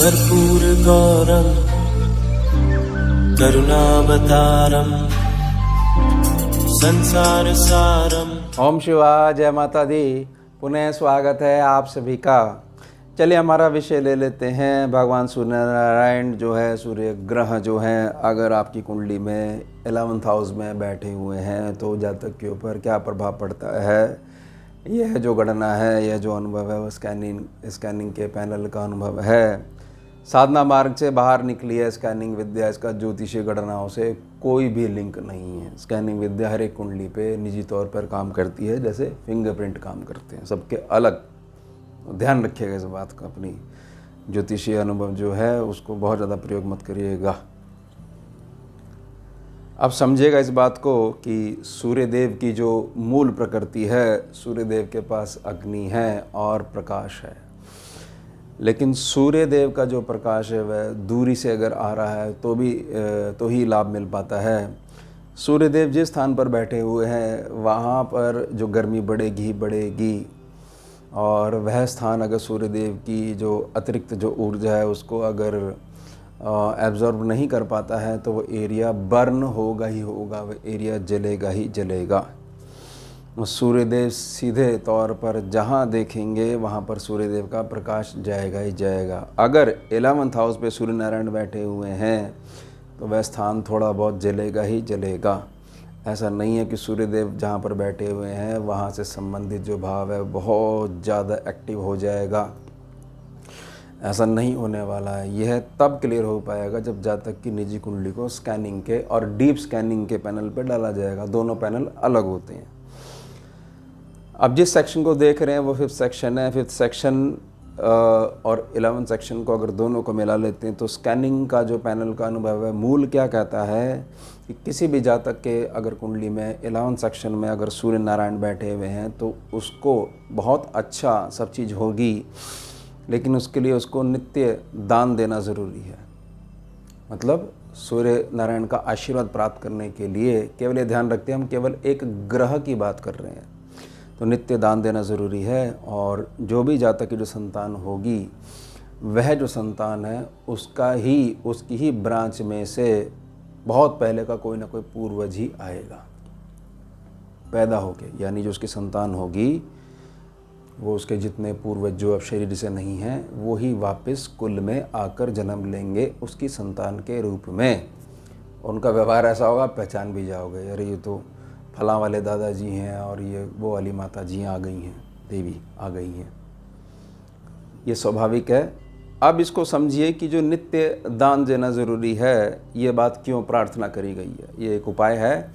कर्पूरगौरं करुणावतारं संसारसारं। ओम शिवाय, जय माता दी। पुनः स्वागत है आप सभी का। चलिए हमारा विषय ले लेते हैं। भगवान सूर्यनारायण जो है, सूर्य ग्रह जो हैं, अगर आपकी कुंडली में 11th हाउस में बैठे हुए हैं तो जातक के ऊपर क्या प्रभाव पड़ता है, यह जो गणना है, यह जो अनुभव है वो स्कैनिंग के पैनल का अनुभव है। साधना मार्ग से बाहर निकली है स्कैनिंग विद्या। इसका ज्योतिषीय गणनाओं से कोई भी लिंक नहीं है। स्कैनिंग विद्या हर एक कुंडली पे निजी तौर पर काम करती है, जैसे फिंगरप्रिंट काम करते हैं, सबके अलग। ध्यान रखिएगा इस बात का। अपनी ज्योतिषीय अनुभव जो है उसको बहुत ज़्यादा प्रयोग मत करिएगा। अब समझिएगा इस बात को कि सूर्यदेव की जो मूल प्रकृति है, सूर्यदेव के पास अग्नि है और प्रकाश है। लेकिन सूर्यदेव का जो प्रकाश है वह दूरी से अगर आ रहा है तो ही लाभ मिल पाता है। सूर्यदेव जिस स्थान पर बैठे हुए हैं वहाँ पर जो गर्मी बढ़ेगी और वह स्थान अगर सूर्यदेव की जो अतिरिक्त जो ऊर्जा है उसको अगर एब्जॉर्ब नहीं कर पाता है तो वो एरिया बर्न होगा ही होगा, वह एरिया जलेगा ही जलेगा। सूर्यदेव सीधे तौर पर जहाँ देखेंगे वहाँ पर सूर्यदेव का प्रकाश जाएगा ही जाएगा। अगर 11th हाउस पे सूर्य नारायण बैठे हुए हैं तो वह स्थान थोड़ा बहुत जलेगा ही जलेगा। ऐसा नहीं है कि सूर्यदेव जहाँ पर बैठे हुए हैं वहाँ से संबंधित जो भाव है बहुत ज़्यादा एक्टिव हो जाएगा। ऐसा नहीं होने वाला है। यह तब क्लियर हो पाएगा जब जातक की निजी कुंडली को स्कैनिंग के और डीप स्कैनिंग के पैनल पर डाला जाएगा। दोनों पैनल अलग होते हैं। अब जिस सेक्शन को देख रहे हैं वो 5th सेक्शन है। 5th सेक्शन और 11th सेक्शन को अगर दोनों को मिला लेते हैं तो स्कैनिंग का जो पैनल का अनुभव है, मूल क्या कहता है कि किसी भी जातक के अगर कुंडली में 11th सेक्शन में अगर सूर्य नारायण बैठे हुए हैं तो उसको बहुत अच्छा सब चीज़ होगी, लेकिन उसके लिए उसको नित्य दान देना ज़रूरी है। मतलब सूर्य नारायण का आशीर्वाद प्राप्त करने के लिए केवल ये ध्यान रखते हैं हम केवल एक ग्रह की बात कर रहे हैं, तो नित्य दान देना ज़रूरी है। और जो भी जातक की जो संतान होगी वह जो संतान है उसकी ही ब्रांच में से बहुत पहले का कोई ना कोई पूर्वज ही आएगा पैदा होके। यानी जो उसकी संतान होगी वो उसके जितने पूर्वज जो अब शरीर से नहीं हैं वो ही वापस कुल में आकर जन्म लेंगे उसकी संतान के रूप में। उनका व्यवहार ऐसा होगा, पहचान भी जाओगे, अरे ये तो फलां वाले दादाजी हैं और ये वो वाली माता जी आ गई हैं, देवी आ गई हैं। ये स्वाभाविक है। अब इसको समझिए कि जो नित्य दान देना ज़रूरी है, ये बात क्यों प्रार्थना करी गई है। ये एक उपाय है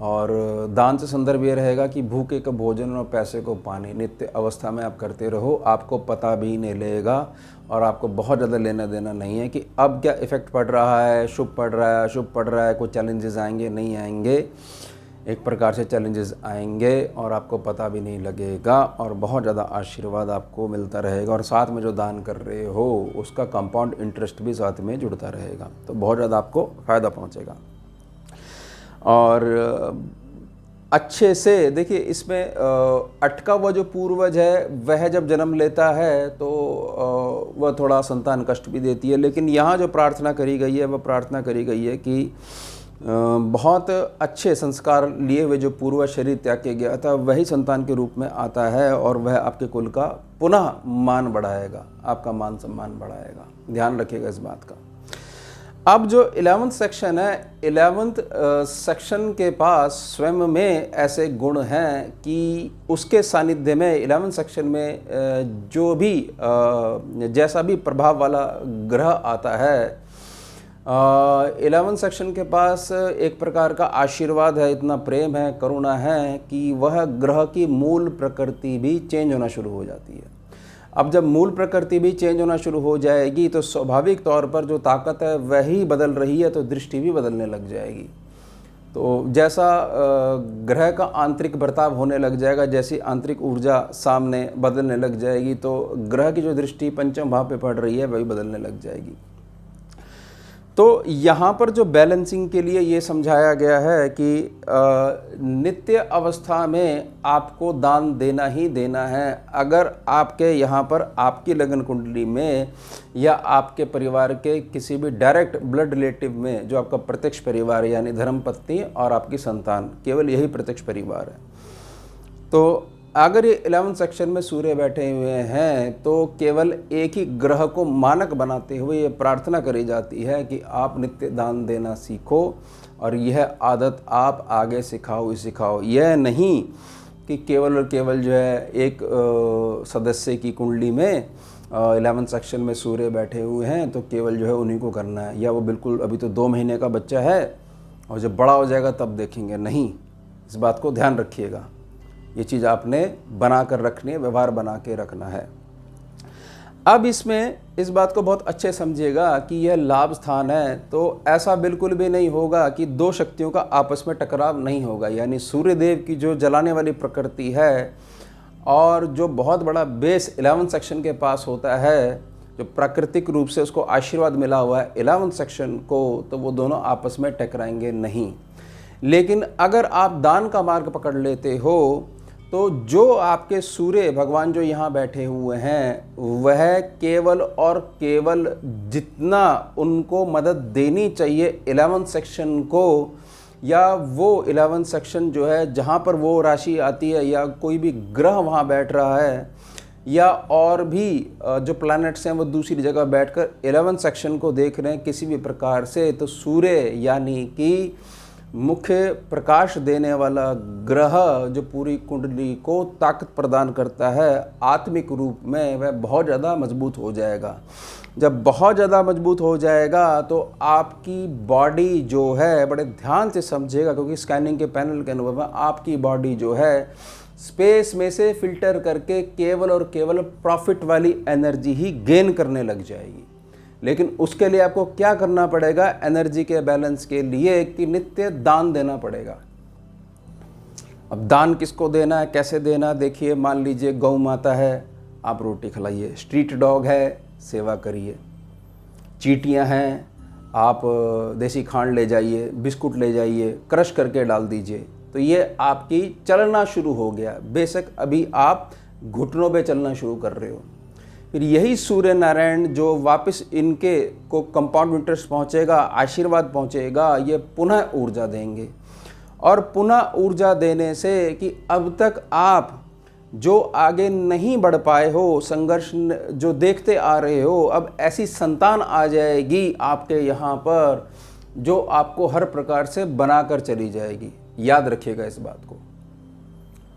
और दान से संदर्भ ये रहेगा कि भूखे को भोजन और पैसे को पानी नित्य अवस्था में आप करते रहो, आपको पता भी नहीं लगेगा और आपको बहुत ज़्यादा लेना देना नहीं है कि अब क्या इफ़ेक्ट पड़ रहा है, शुभ पड़ रहा है, अशुभ पड़ रहा है, कोई चैलेंजेस आएंगे नहीं आएंगे। एक प्रकार से चैलेंजेस आएंगे और आपको पता भी नहीं लगेगा और बहुत ज़्यादा आशीर्वाद आपको मिलता रहेगा। और साथ में जो दान कर रहे हो उसका कंपाउंड इंटरेस्ट भी साथ में जुड़ता रहेगा, तो बहुत ज़्यादा आपको फ़ायदा पहुंचेगा। और अच्छे से देखिए, इसमें अटका हुआ जो पूर्वज है वह जब जन्म लेता है तो वह थोड़ा संतान कष्ट भी देती है। लेकिन यहाँ जो प्रार्थना करी गई है वह प्रार्थना करी गई है कि बहुत अच्छे संस्कार लिए हुए जो पूर्व शरीर त्याग के गया था वही संतान के रूप में आता है और वह आपके कुल का पुनः मान बढ़ाएगा, आपका मान सम्मान बढ़ाएगा। ध्यान रखिएगा इस बात का। अब जो 11th सेक्शन है, 11th सेक्शन के पास स्वयं में ऐसे गुण हैं कि उसके सानिध्य में 11th सेक्शन में जो भी जैसा भी प्रभाव वाला ग्रह आता है, 11th सेक्शन के पास एक प्रकार का आशीर्वाद है, इतना प्रेम है, करुणा है कि वह ग्रह की मूल प्रकृति भी चेंज होना शुरू हो जाती है। अब जब मूल प्रकृति भी चेंज होना शुरू हो जाएगी तो स्वाभाविक तौर पर जो ताकत है वही बदल रही है, तो दृष्टि भी बदलने लग जाएगी। तो जैसा ग्रह का आंतरिक बर्ताव होने लग जाएगा, जैसी आंतरिक ऊर्जा सामने बदलने लग जाएगी तो ग्रह की जो दृष्टि पंचम भाव पे पड़ रही है वही बदलने लग जाएगी। तो यहाँ पर जो बैलेंसिंग के लिए ये समझाया गया है कि नित्य अवस्था में आपको दान देना ही देना है। अगर आपके यहाँ पर आपकी लगन कुंडली में या आपके परिवार के किसी भी डायरेक्ट ब्लड रिलेटिव में, जो आपका प्रत्यक्ष परिवार है यानी धर्मपत्नी और आपकी संतान, केवल यही प्रत्यक्ष परिवार है, तो अगर ये 11 सेक्शन में सूर्य बैठे हुए हैं तो केवल एक ही ग्रह को मानक बनाते हुए ये प्रार्थना करी जाती है कि आप नित्य दान देना सीखो और यह आदत आप आगे सिखाओ। यह नहीं कि केवल और केवल जो है एक सदस्य की कुंडली में 11 सेक्शन में सूर्य बैठे हुए हैं तो केवल जो है उन्हीं को करना है, या वो बिल्कुल अभी तो 2 महीने का बच्चा है और जब बड़ा हो जाएगा तब देखेंगे। नहीं, इस बात को ध्यान रखिएगा। ये चीज़ आपने बना कर रखनी है, व्यवहार बना के रखना है। अब इसमें इस बात को बहुत अच्छे समझिएगा कि यह लाभ स्थान है, तो ऐसा बिल्कुल भी नहीं होगा कि 2 शक्तियों का आपस में टकराव नहीं होगा। यानी सूर्यदेव की जो जलाने वाली प्रकृति है और जो बहुत बड़ा बेस 11 सेक्शन के पास होता है, जो प्राकृतिक रूप से उसको आशीर्वाद मिला हुआ है 11 सेक्शन को, तो वो दोनों आपस में टकराएंगे नहीं। लेकिन अगर आप दान का मार्ग पकड़ लेते हो तो जो आपके सूर्य भगवान जो यहाँ बैठे हुए हैं वह केवल और केवल जितना उनको मदद देनी चाहिए 11 सेक्शन को, या वो 11 सेक्शन जो है जहाँ पर वो राशि आती है या कोई भी ग्रह वहाँ बैठ रहा है या और भी जो प्लैनेट्स हैं वो दूसरी जगह बैठकर 11 सेक्शन को देख रहे हैं किसी भी प्रकार से, तो सूर्य यानी कि मुख्य प्रकाश देने वाला ग्रह जो पूरी कुंडली को ताकत प्रदान करता है आत्मिक रूप में, वह बहुत ज़्यादा मजबूत हो जाएगा। जब बहुत ज़्यादा मजबूत हो जाएगा तो आपकी बॉडी जो है, बड़े ध्यान से समझिएगा क्योंकि स्कैनिंग के पैनल के अनुभव में आपकी बॉडी जो है स्पेस में से फिल्टर करके केवल और केवल प्रॉफिट वाली एनर्जी ही गेन करने लग जाएगी। लेकिन उसके लिए आपको क्या करना पड़ेगा? एनर्जी के बैलेंस के लिए कि नित्य दान देना पड़ेगा। अब दान किसको देना है, कैसे देना? देखिए, मान लीजिए गौ माता है, आप रोटी खिलाइए। स्ट्रीट डॉग है, सेवा करिए। चींटियां हैं, आप देसी खांड ले जाइए, बिस्कुट ले जाइए, क्रश करके डाल दीजिए। तो ये आपकी चलना शुरू हो गया। बेशक अभी आप घुटनों पे चलना शुरू कर रहे हो। फिर यही सूर्य नारायण जो वापस इनके को कंपाउंड इंटरेस्ट पहुँचेगा, आशीर्वाद पहुँचेगा, ये पुनः ऊर्जा देंगे। और पुनः ऊर्जा देने से कि अब तक आप जो आगे नहीं बढ़ पाए हो, संघर्ष जो देखते आ रहे हो, अब ऐसी संतान आ जाएगी आपके यहाँ पर जो आपको हर प्रकार से बनाकर चली जाएगी। याद रखिएगा इस बात को।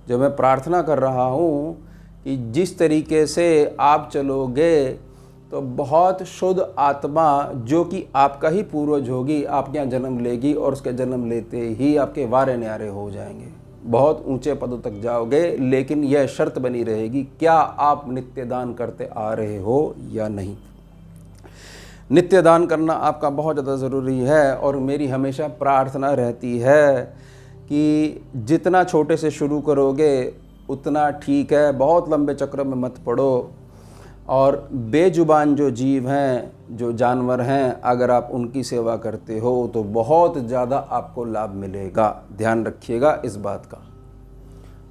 जो मैं प्रार्थना कर रहा हूँ कि जिस तरीके से आप चलोगे तो बहुत शुद्ध आत्मा जो कि आपका ही पूर्वज होगी आपके यहाँ जन्म लेगी और उसके जन्म लेते ही आपके वारे न्यारे हो जाएंगे, बहुत ऊंचे पदों तक जाओगे। लेकिन यह शर्त बनी रहेगी, क्या आप नित्य दान करते आ रहे हो या नहीं। नित्य दान करना आपका बहुत ज़्यादा ज़रूरी है। और मेरी हमेशा प्रार्थना रहती है कि जितना छोटे से शुरू करोगे उतना ठीक है, बहुत लंबे चक्र में मत पड़ो। और बेजुबान जो जीव हैं, जो जानवर हैं, अगर आप उनकी सेवा करते हो तो बहुत ज़्यादा आपको लाभ मिलेगा। ध्यान रखिएगा इस बात का।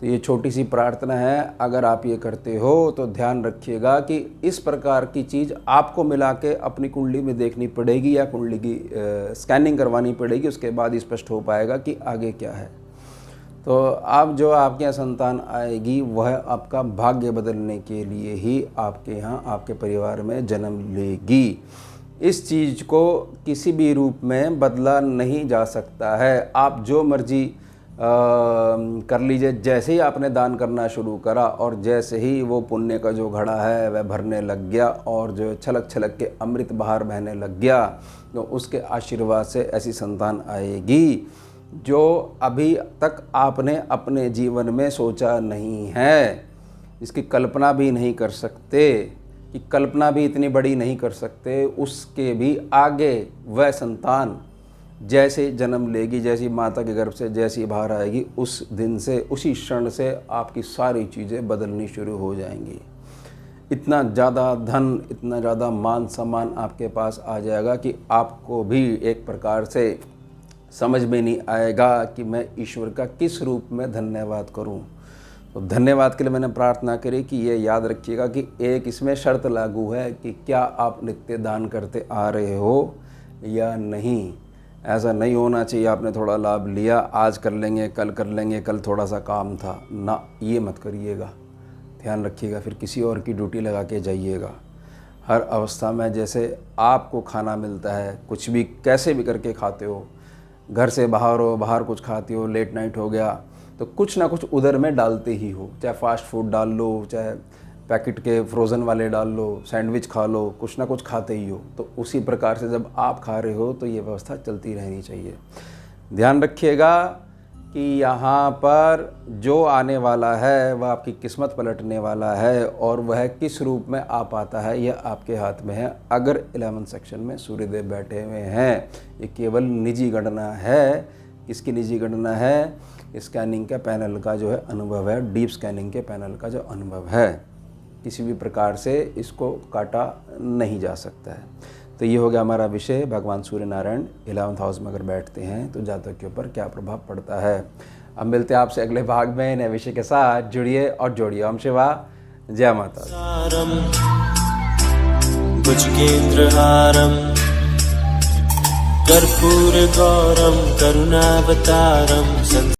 तो ये छोटी सी प्रार्थना है, अगर आप ये करते हो तो ध्यान रखिएगा कि इस प्रकार की चीज़ आपको मिला के अपनी कुंडली में देखनी पड़ेगी या कुंडली की स्कैनिंग करवानी पड़ेगी। उसके बाद ही स्पष्ट हो पाएगा कि आगे क्या है। तो आप जो आपके यहाँ संतान आएगी वह आपका भाग्य बदलने के लिए ही आपके यहाँ आपके परिवार में जन्म लेगी। इस चीज़ को किसी भी रूप में बदला नहीं जा सकता है। आप जो मर्जी कर लीजिए। जैसे ही आपने दान करना शुरू करा और जैसे ही वो पुण्य का जो घड़ा है वह भरने लग गया और जो छलक छलक के अमृत बाहर बहने लग गया, तो उसके आशीर्वाद से ऐसी संतान आएगी जो अभी तक आपने अपने जीवन में सोचा नहीं है, इसकी कल्पना भी नहीं कर सकते, कि कल्पना भी इतनी बड़ी नहीं कर सकते। उसके भी आगे वह संतान जैसे जन्म लेगी, जैसी माता के गर्भ से जैसी बाहर आएगी, उस दिन से, उसी क्षण से आपकी सारी चीज़ें बदलनी शुरू हो जाएंगी। इतना ज़्यादा धन, इतना ज़्यादा मान सम्मान आपके पास आ जाएगा कि आपको भी एक प्रकार से समझ में नहीं आएगा कि मैं ईश्वर का किस रूप में धन्यवाद करूं। तो धन्यवाद के लिए मैंने प्रार्थना करी कि ये याद रखिएगा कि एक इसमें शर्त लागू है कि क्या आप नित्य दान करते आ रहे हो या नहीं। ऐसा नहीं होना चाहिए आपने थोड़ा लाभ लिया, आज कर लेंगे, कल कर लेंगे, कल थोड़ा सा काम था ना, ये मत करिएगा। ध्यान रखिएगा, फिर किसी और की ड्यूटी लगा के जाइएगा। हर अवस्था में जैसे आपको खाना मिलता है, कुछ भी कैसे भी करके खाते हो, घर से बाहर हो, बाहर कुछ खाते हो, लेट नाइट हो गया तो कुछ ना कुछ उधर में डालते ही हो, चाहे फास्ट फूड डाल लो, चाहे पैकेट के फ्रोज़न वाले डाल लो, सैंडविच खा लो, कुछ ना कुछ खाते ही हो। तो उसी प्रकार से जब आप खा रहे हो तो ये व्यवस्था चलती रहनी चाहिए। ध्यान रखिएगा कि यहाँ पर जो आने वाला है वह आपकी किस्मत पलटने वाला है, और वह किस रूप में आ पाता है यह आपके हाथ में है। अगर 11th सेक्शन में सूर्यदेव बैठे हुए हैं, ये केवल निजी गणना है। किसकी निजी गणना है? स्कैनिंग के पैनल का जो है अनुभव है, डीप स्कैनिंग के पैनल का जो अनुभव है, किसी भी प्रकार से इसको काटा नहीं जा सकता है। तो ये हो गया हमारा विषय, भगवान सूर्य नारायण 11th हाउस में अगर बैठते हैं तो जातक के ऊपर क्या प्रभाव पड़ता है। अब मिलते हैं आपसे अगले भाग में नए विषय के साथ। जुड़िए और जोड़िए। ओम शिवा, जय माता। सारम भुजगेन्द्रहारम कर्पूर गौरम करुणावतारम